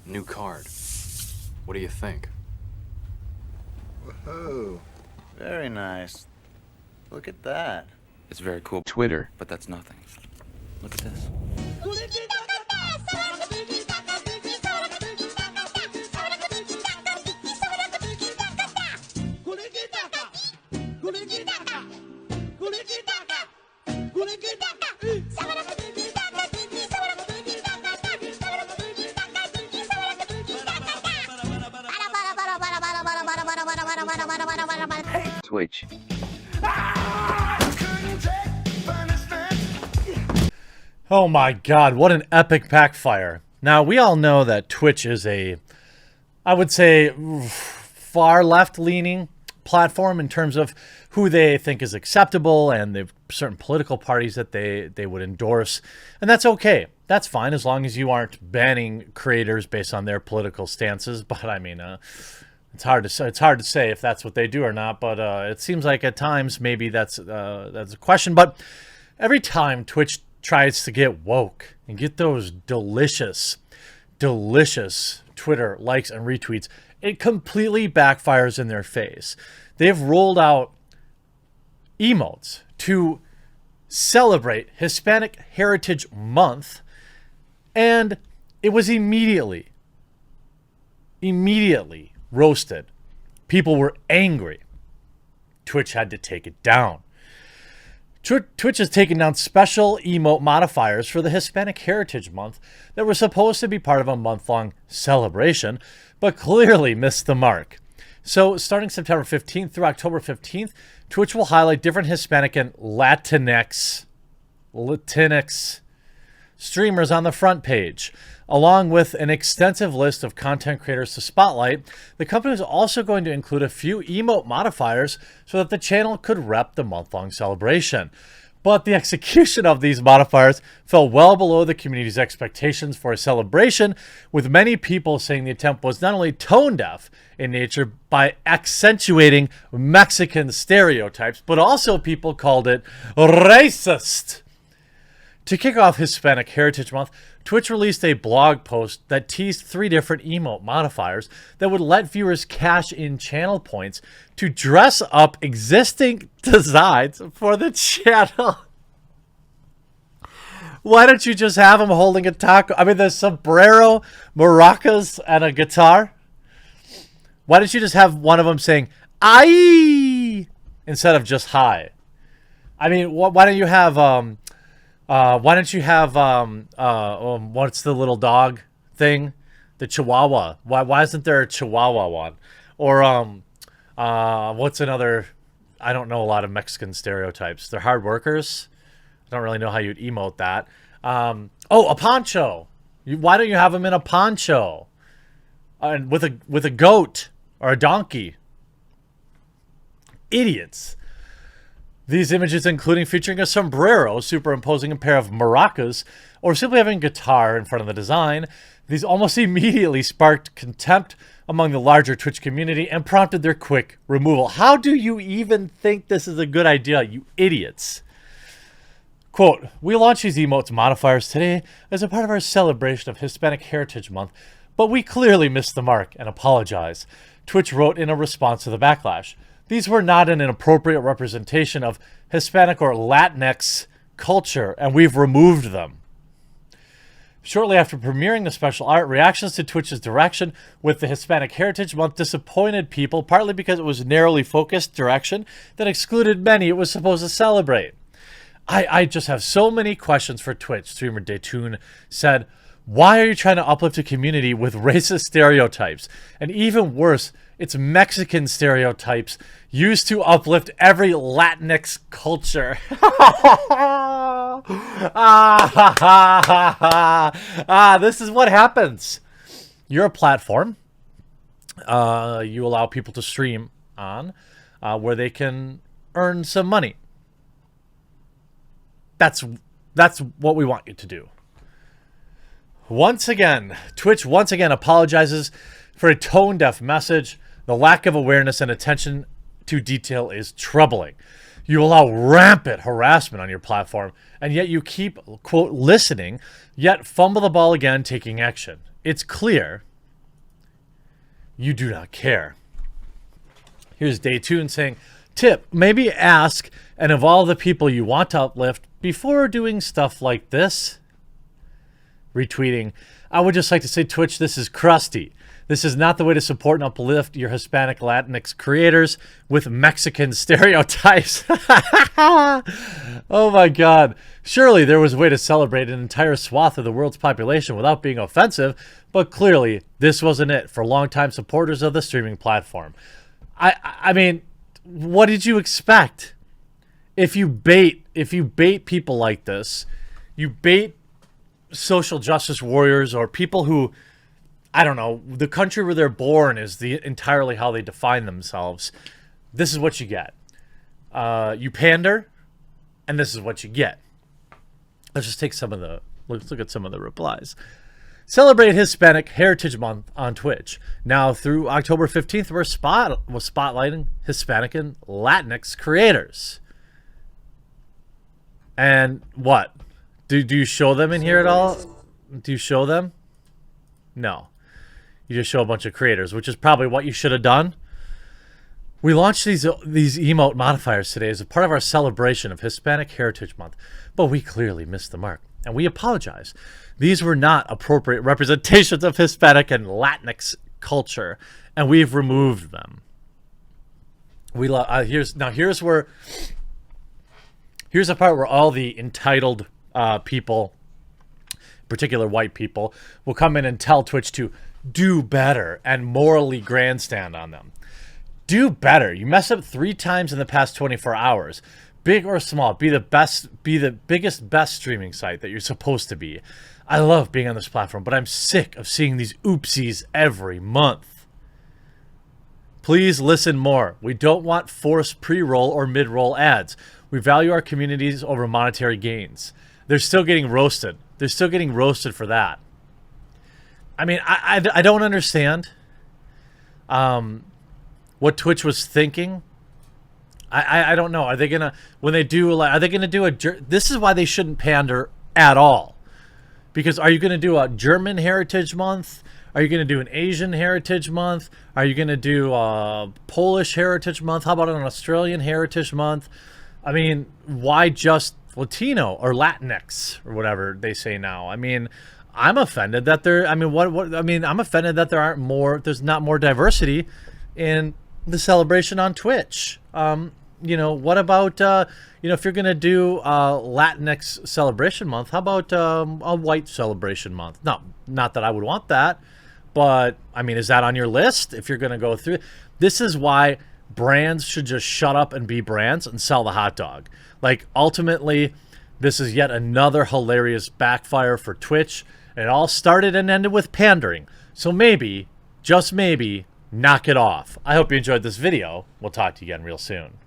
New card. What do you think? Whoa. Very nice. Look at that. It's very cool. Twitter. But that's nothing. Look at this. Twitch. Oh my god, what an epic backfire. Now, we all know that Twitch is I would say, far left-leaning platform in terms of who they think is acceptable and the certain political parties that they would endorse. And that's okay. That's fine as long as you aren't banning creators based on their political stances. But I mean, it's hard to say if that's what they do or not. But it seems like at times maybe that's a question. But every time Twitch tries to get woke and get those delicious Twitter likes and retweets, it completely backfires in their face. They've rolled out emotes to celebrate Hispanic Heritage Month, and it was immediately roasted. People were angry. Twitch had to take it down. Twitch has taken down special emote modifiers for the Hispanic Heritage Month that were supposed to be part of a month-long celebration, but clearly missed the mark. So starting September 15th through October 15th, Twitch will highlight different Hispanic and Latinx streamers on the front page. Along with an extensive list of content creators to spotlight, the company is also going to include a few emote modifiers so that the channel could rep the month-long celebration. But the execution of these modifiers fell well below the community's expectations for a celebration, with many people saying the attempt was not only tone-deaf in nature by accentuating Mexican stereotypes, but also people called it racist. To kick off Hispanic Heritage Month, Twitch released a blog post that teased 3 different emote modifiers that would let viewers cash in channel points to dress up existing designs for the channel. Why don't you just have them holding a taco? I mean, there's sombrero, maracas, and a guitar. Why don't you just have one of them saying, "Ay," instead of just "hi"? I mean, why don't you have, what's the little dog thing? The Chihuahua. Why isn't there a Chihuahua one? Or, what's another, I don't know a lot of Mexican stereotypes. They're hard workers. I don't really know how you'd emote that. A poncho. Why don't you have them in a poncho? And with a goat or a donkey. Idiots. These images, including featuring a sombrero superimposing a pair of maracas, or simply having a guitar in front of the design, these almost immediately sparked contempt among the larger Twitch community and prompted their quick removal. How do you even think this is a good idea, you idiots? Quote, "We launched these emotes modifiers today as a part of our celebration of Hispanic Heritage Month, but we clearly missed the mark and apologize," Twitch wrote in a response to the backlash. "These were not an appropriate representation of Hispanic or Latinx culture, and we've removed them." Shortly after premiering the special art, reactions to Twitch's direction with the Hispanic Heritage Month disappointed people, partly because it was narrowly focused direction that excluded many it was supposed to celebrate. I just have so many questions for Twitch. Streamer Daytoon said, "Why are you trying to uplift a community with racist stereotypes? And even worse, it's Mexican stereotypes used to uplift every Latinx culture." This is what happens. You're a platform. You allow people to stream on where they can earn some money. That's what we want you to do. Once again, Twitch once again apologizes for a tone-deaf message. The lack of awareness and attention to detail is troubling. You allow rampant harassment on your platform, and yet you keep, quote, listening, yet fumble the ball again taking action. It's clear you do not care. Here's Day 2 saying, tip, maybe ask and involve the people you want to uplift before doing stuff like this. Retweeting, I would just like to say, Twitch, this is crusty. This is not the way to support and uplift your Hispanic Latinx creators with Mexican stereotypes. Oh my God. Surely there was a way to celebrate an entire swath of the world's population without being offensive, but clearly this wasn't it for longtime supporters of the streaming platform. I mean, what did you expect? If you bait people like this, you bait social justice warriors or people who, I don't know, the country where they're born is entirely how they define themselves. This is what you get. You pander, and this is what you get. Let's just take let's look at some of the replies. Celebrate Hispanic Heritage Month on Twitch. Now through October 15th, we're spotlighting Hispanic and Latinx creators. And what? Do you show them in here at all? Do you show them? No. You just show a bunch of creators, which is probably what you should have done. We launched these emote modifiers today as a part of our celebration of Hispanic Heritage Month, but we clearly missed the mark, and we apologize. These were not appropriate representations of Hispanic and Latinx culture, and we've removed them. Here's a part where all the entitled people, particular white people, will come in and tell Twitch to do better and morally grandstand on them. Do better. You messed up 3 times in the past 24 hours. Big or small, be the biggest, best streaming site that you're supposed to be. I love being on this platform, but I'm sick of seeing these oopsies every month. Please listen more. We don't want forced pre-roll or mid-roll ads. We value our communities over monetary gains. They're still getting roasted. They're still getting roasted for that. I mean, I don't understand what Twitch was thinking. I don't know. Are they gonna, when they do, are they gonna do this is why they shouldn't pander at all. Because are you gonna do a German Heritage Month? Are you gonna do an Asian Heritage Month? Are you gonna do a Polish Heritage Month? How about an Australian Heritage Month? I mean, why just Latino or Latinx or whatever they say now? I mean, I'm offended that I'm offended that there's not more diversity in the celebration on Twitch. What about, if you're going to do Latinx Celebration Month, how about a white celebration month? No, not that I would want that, but I mean, is that on your list if you're going to go through? This is why brands should just shut up and be brands and sell the hot dog. Like, ultimately, this is yet another hilarious backfire for Twitch. And it all started and ended with pandering. So maybe, just maybe, knock it off. I hope you enjoyed this video. We'll talk to you again real soon.